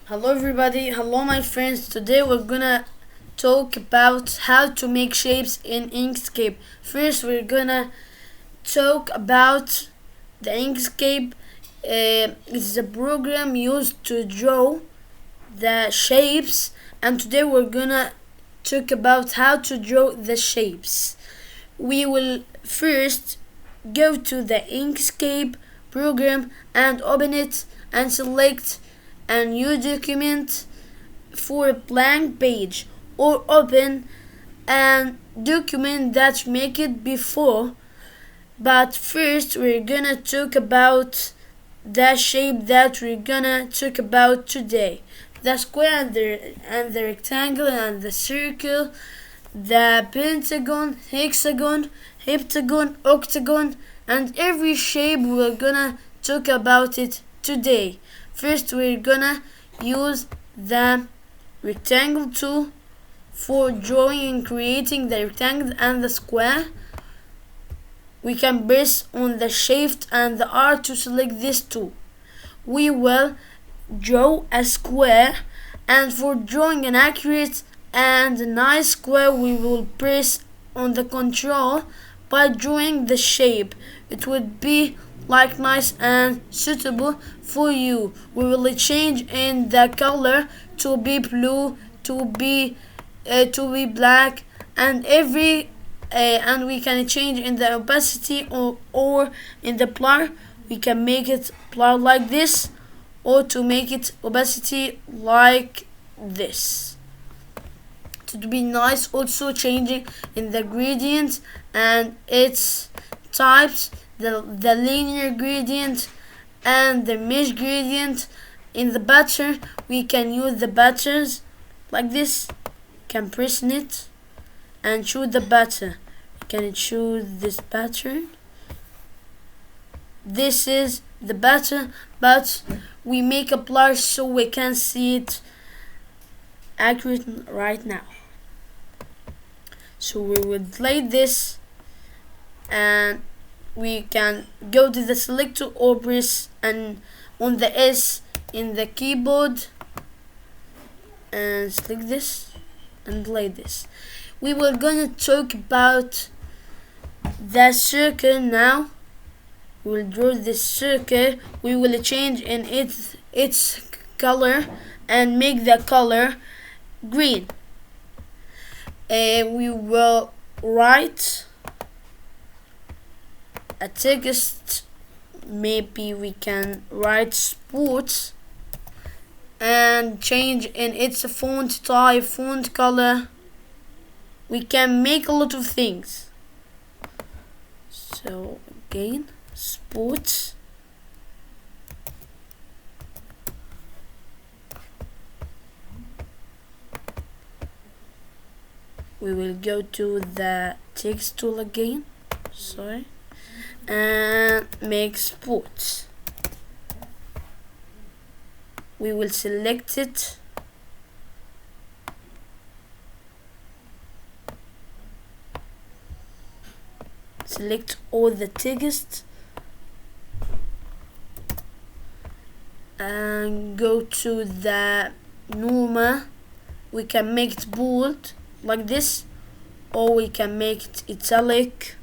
Hello everybody, hello my friends. Today we're gonna talk about how to make shapes in Inkscape. First we're gonna talk about the Inkscape. It's a program used to draw the shapes, and today we're gonna talk about how to draw the shapes. We will first go to the Inkscape program and open it and select a new document for a blank page, or open a document that make it before. But first we're gonna talk about the shape that we're gonna talk about today: the square and the rectangle and the circle, the pentagon, hexagon, heptagon, octagon, and every shape we're gonna talk about it today. First we're gonna use the rectangle tool for drawing and creating the rectangle and the square. We can press on the shift and the R to select this tool. We will draw a square, and for drawing an accurate and a nice square we will press on the control by drawing the shape. It would be like nice and suitable for you. We will change in the color to be blue, to be black, and and we can change in the opacity or in the blur. We can make it blur like this, or to make it opacity like this to be nice. Also changing in the gradient and its types, the linear gradient and the mesh gradient. In the pattern we can use the patterns like this. Can press it and choose the pattern. Can choose this pattern. This is the pattern, but we make a blur so we can see it accurate right now. So we will delete this, and we can go to the selector or press and on the S in the keyboard and select this and delete this. We were gonna talk about the circle now. We will draw this circle. We will change in its color and make the color green. We will write a text. Maybe we can write sports and change in its font type, font color. We can make a lot of things. So again, sports. We will go to the text tool again, and make sports. We will select it, select all the text, and go to the normal. We can make it bold like this, or we can make it italic,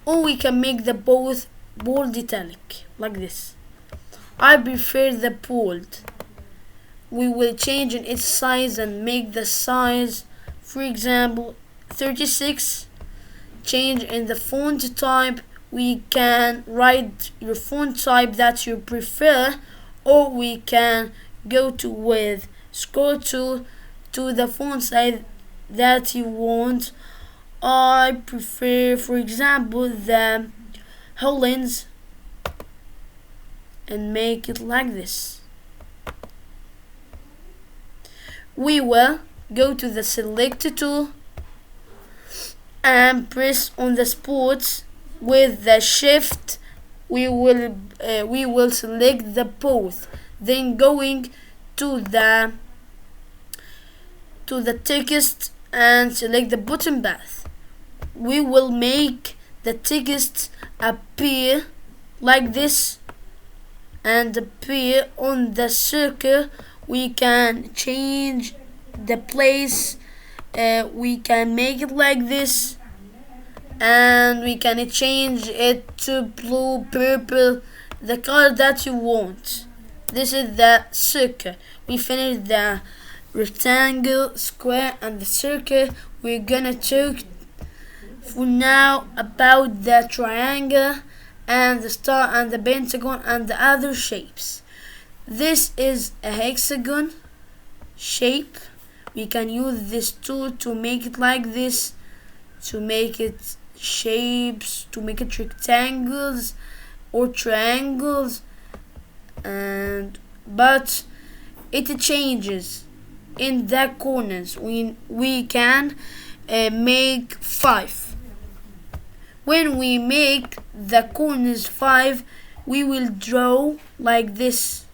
or we can make the both bold italic like this. I prefer the bold. We will change in its size and make the size, for example, 36. Change in the font type. We can write your font type that you prefer, or we can go to with scroll tool to the font size that you want. I prefer, for example, the Hollands, and make it like this. We will go to the select tool and press on the sports with the shift. We will select the both, then going to the text and select the bottom path. We will make the text appear like this and appear on the circle we can change the place. We can make it like this, and we can change it to blue, purple, the color that you want. This is the circle. We finished the rectangle, square, and the circle. We're gonna talk for now about the triangle and the star and the pentagon and the other shapes. This is a hexagon shape. We can use this tool to make it like this, to make it shapes, to make it rectangles or triangles, but it changes in the corners. We can make 5. When we make the corners 5, we will draw like this.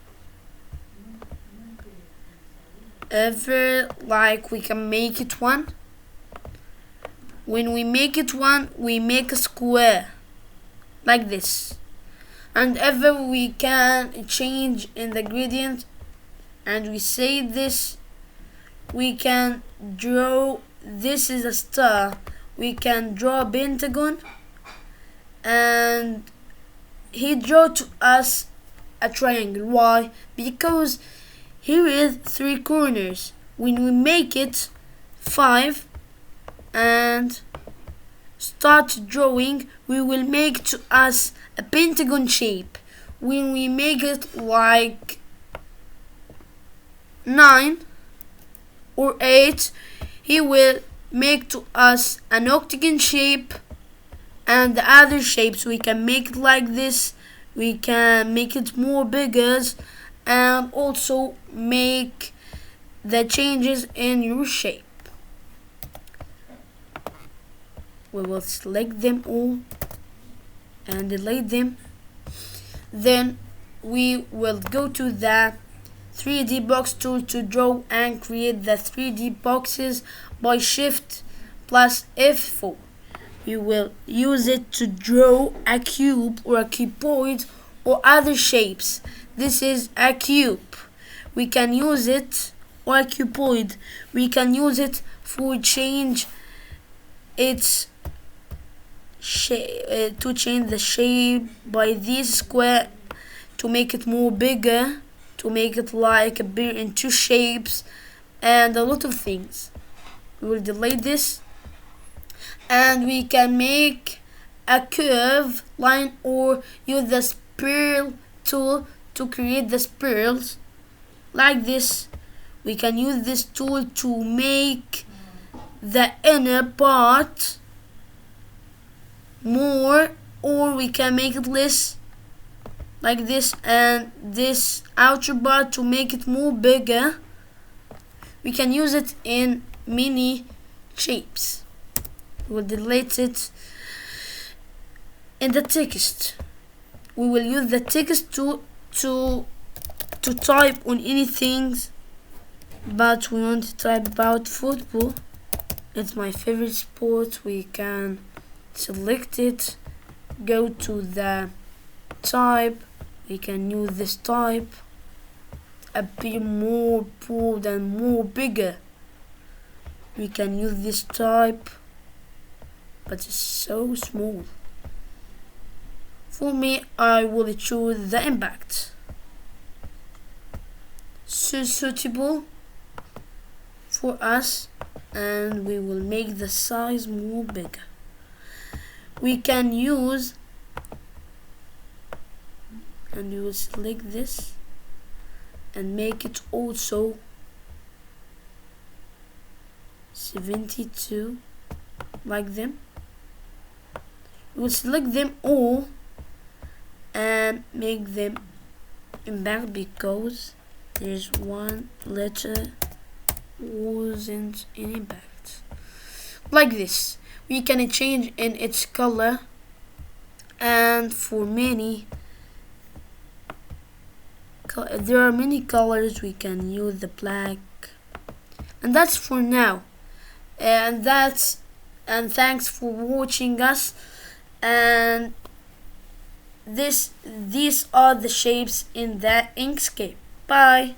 Like we can make it 1. When we make it 1, we make a square like this. And ever we can change in the gradient, and we say this, we can draw, this is a star, we can draw a pentagon, and he drew to us a triangle. Why? Because here is 3 corners. When we make it 5 and start drawing, we will make to us a pentagon shape. When we make it like 9 or 8, he will make to us an octagon shape, and the other shapes we can make it like this. We can make it more bigger and also make the changes in your shape. We will select them all and delete them. Then we will go to the 3D box tool to draw and create the 3D boxes by Shift plus F4. You will use it to draw a cube or a cuboid or other shapes. This is a cube. We can use it, or a cuboid. We can use it for change its shape, to change the shape by this square, to make it more bigger, to make it like a beer in 2 shapes, and a lot of things. We will delete this, and we can make a curve line or use the spiral tool to create the spirals like this. We can use this tool to make the inner part more, or we can make it less like this, and this outer part to make it more bigger. We can use it in many shapes. We'll delete it. In the text, we will use the text to type on anything, but we want to type about football. It's my favorite sport. We can select it, go to the type, we can use this type, appear more bold and more bigger. We can use this type, but it's so small. For me, I will choose the impact. So suitable for us, and we will make the size more bigger. We can use, and we will select this and make it also 72 like them. We will select them all and make them impact, because there's one letter wasn't in impact. Like this. We can change in its color, and for many there are many colors. We can use the black, and that's for now. And thanks for watching us. And these are the shapes in the Inkscape. Bye.